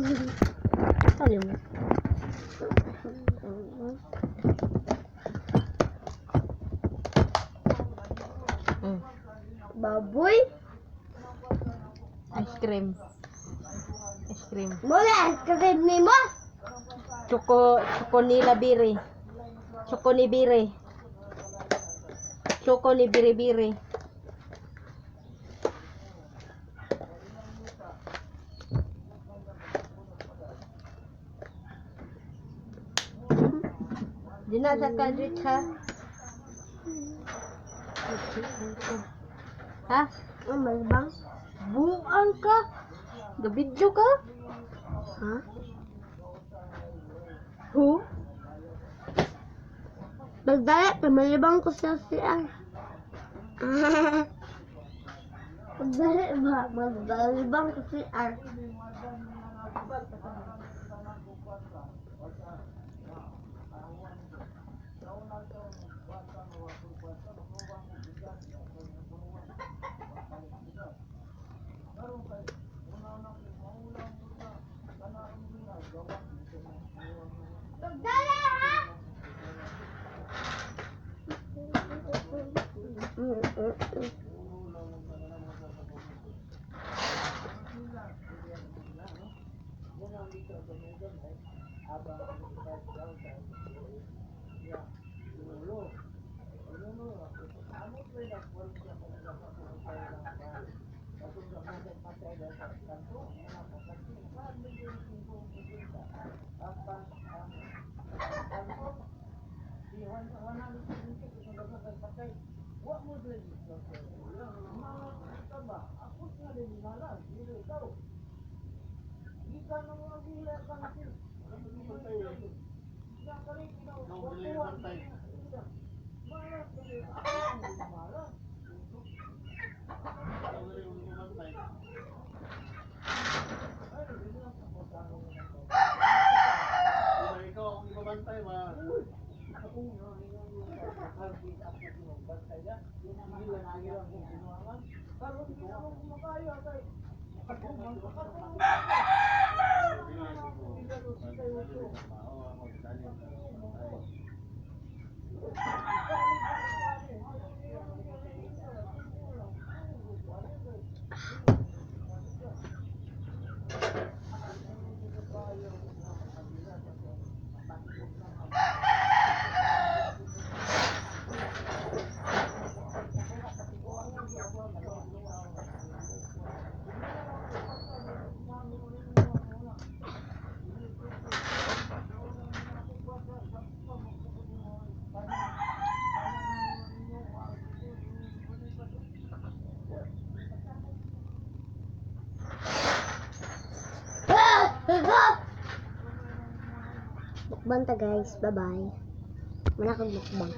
Ano mo? Baboy? Ice cream. Ice cream. Mula, cream ni mo? Choco nila biri. Choco ni biri. Choco ni biri-biri. Di na sa kadrit ha? Ha? Malbang? Buang ka? Gabidyo ka? Ha? Who? Magdala, malibang ko sa siya. Magdalibang ko siya. Magdala ha? Mukbang ta guys, bye bye. Mana kang mukbang.